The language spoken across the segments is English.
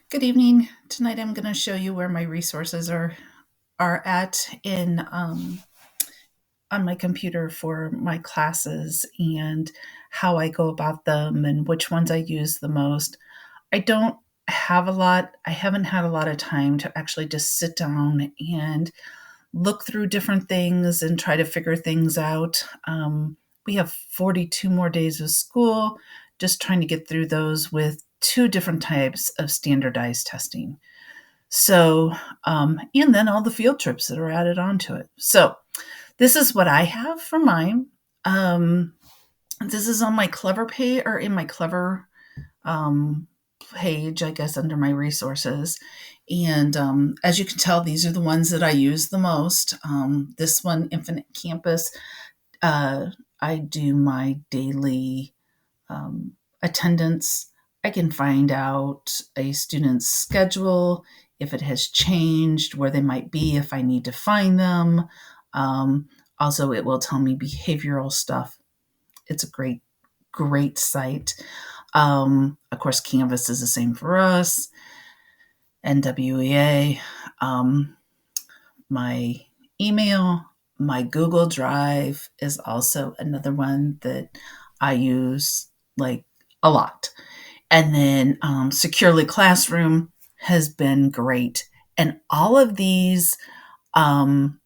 Good evening. Tonight I'm going to show you where my resources are at in on my computer for my classes and how I go about them and which ones I use the most. I don't have a lot. I haven't had a lot of time to actually just sit down and look through different things and try to figure things out. We have 42 more days of school, just trying to get through those with two different types of standardized testing. So, and then all the field trips that are added onto it. So, this is what I have for mine. Um, this is on my Clever page or in my Clever um, page, I guess, under my resources. And as you can tell, these are the ones that I use the most. This one, Infinite Campus, uh, I do my daily attendance. I can find out a student's schedule, if it has changed, where they might be, if I need to find them. Um, Also, it will tell me behavioral stuff. It's a great site. Of course, Canvas is the same for us, NWEA, my email, my Google Drive is also another one that I use like a lot. And then Securely Classroom has been great. And all of these um,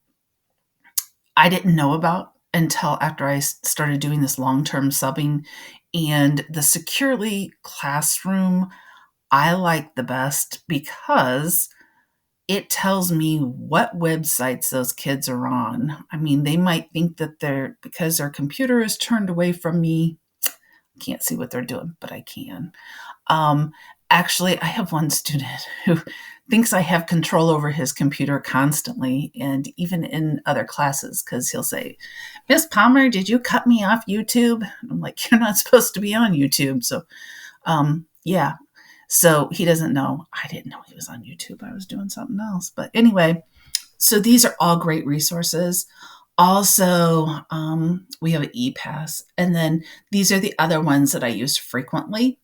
I didn't know about until after I started doing this long term subbing. And the Securely Classroom I like the best because it tells me what websites those kids are on. I mean, they might think that because their computer is turned away from me, can't see what they're doing, but I can. Um, Actually, I have one student who thinks I have control over his computer constantly, and even in other classes, because he'll say, Miss Palmer, did you cut me off YouTube? I'm like, you're not supposed to be on YouTube. So, yeah. So he doesn't know. I didn't know he was on YouTube. I was doing something else. But anyway, so these are all great resources. Also, we have an ePass. And then these are the other ones that I use frequently: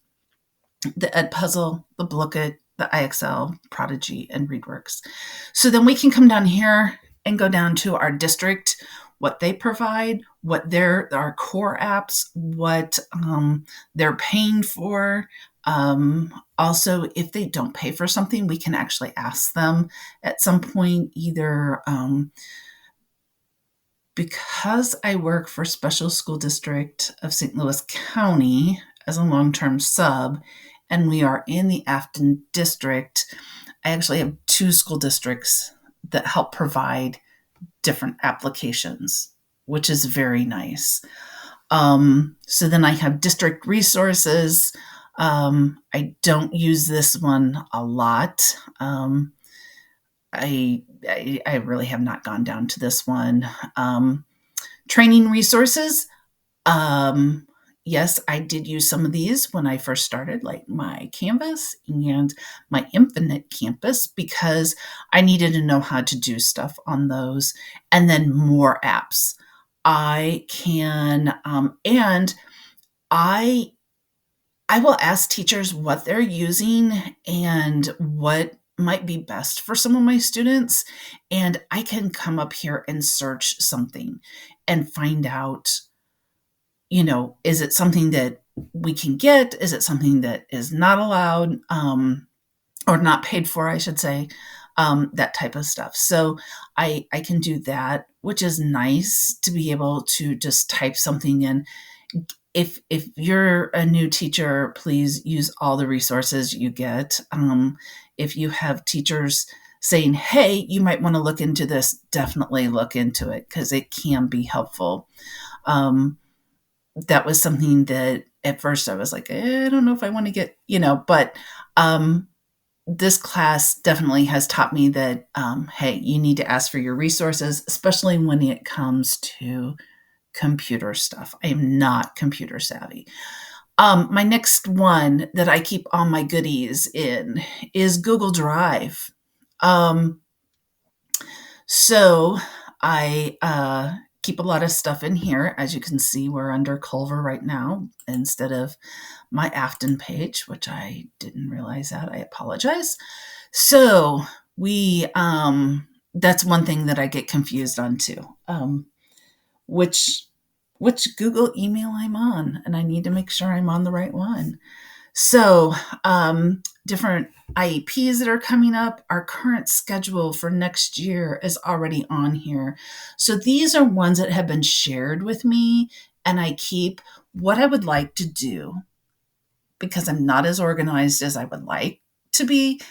the Edpuzzle, the Blookit, the IXL, Prodigy, and ReadWorks. So then we can come down here and go down to our district, what they provide, what our core apps, what they're paying for. Also, if they don't pay for something, we can actually ask them at some point, either because I work for Special School District of St. Louis County as a long-term sub, and we are in the Afton district, I actually have two school districts that help provide different applications, which is very nice. So then I have district resources. I don't use this one a lot. I really have not gone down to this one. Training resources. Um, yes, I did use some of these when I first started, like my Canvas and my Infinite Campus, because I needed to know how to do stuff on those, and then more apps. I can, and I I will ask teachers what they're using and what might be best for some of my students. And I can come up here and search something and find out, is it something that we can get? Is it something that is not allowed, or not paid for, I should say, that type of stuff. So I can do that, which is nice to be able to just type something in. If you're a new teacher, please use all the resources you get. If you have teachers saying, hey, you might want to look into this, definitely look into it because it can be helpful. That was something that at first I was like, I don't know if I want to get, but this class definitely has taught me that, hey, you need to ask for your resources, especially when it comes to computer stuff. I am not computer savvy. My next one that I keep all my goodies in is Google Drive. Um, so I keep a lot of stuff in here. As you can see, we're under Culver right now instead of my Afton page, which I didn't realize that. I apologize. So we, that's one thing that I get confused on too. Which Google email I'm on, and I need to make sure I'm on the right one. So, different IEPs that are coming up, our current schedule for next year is already on here. So, these are ones that have been shared with me, and I keep what I would like to do because I'm not as organized as I would like to be,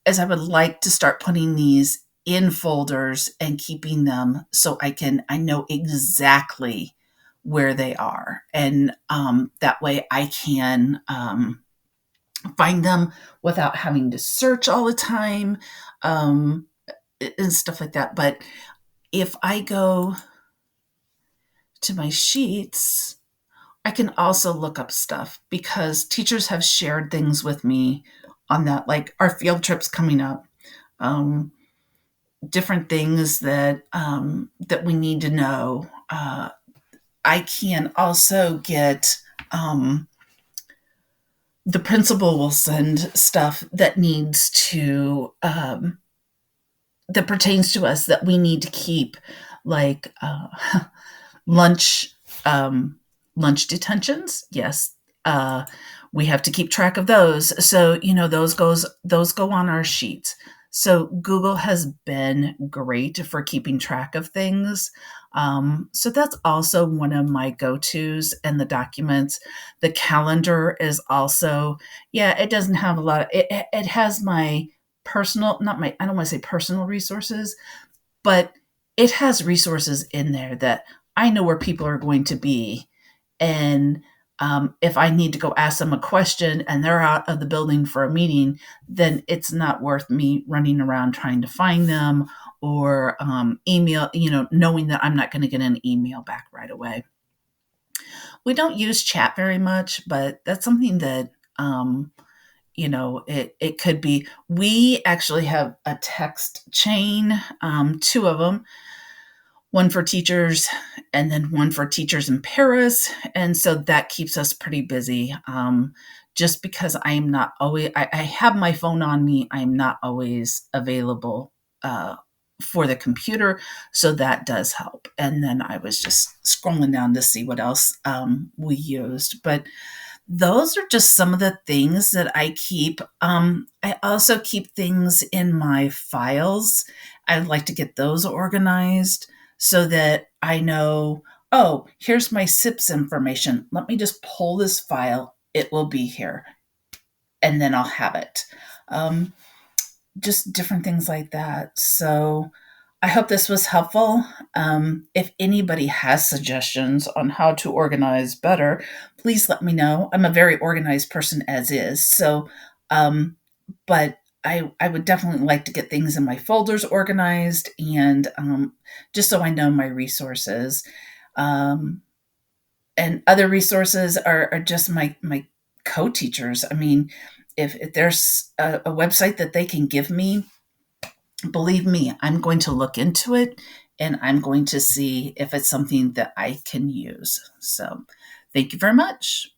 as I would like to start putting these in folders and keeping them so I know exactly where they are. And that way I can find them without having to search all the time and stuff like that. But if I go to my sheets, I can also look up stuff because teachers have shared things with me on that, like our field trips coming up, different things that we need to know. I can also get the principal will send stuff that needs to that pertains to us that we need to keep, like lunch lunch detentions. Yes, we have to keep track of those. So those go on our sheets. So Google has been great for keeping track of things. So that's also one of my go-tos and the documents. The calendar is also, yeah, it doesn't have a lot of, it has my personal, not my, I don't want to say personal resources, but it has resources in there that I know where people are going to be. And if I need to go ask them a question and they're out of the building for a meeting, then it's not worth me running around trying to find them or email, knowing that I'm not going to get an email back right away. We don't use chat very much, but that's something that, it could be. We actually have a text chain, two of them, one for teachers and then one for teachers in Paris. And so that keeps us pretty busy. Just because I'm not always, I have my phone on me, I'm not always available for the computer. So that does help. And then I was just scrolling down to see what else we used. But those are just some of the things that I keep. I also keep things in my files. I'd like to get those organized so that I know, oh, here's my SIPS information. Let me just pull this file. It will be here. And then I'll have it. Just different things like that. So I hope this was helpful. If anybody has suggestions on how to organize better, please let me know. I'm a very organized person as is. So, but I would definitely like to get things in my folders organized and just so I know my resources. And other resources are just my co-teachers. I mean, if there's a website that they can give me, believe me, I'm going to look into it and I'm going to see if it's something that I can use. So thank you very much.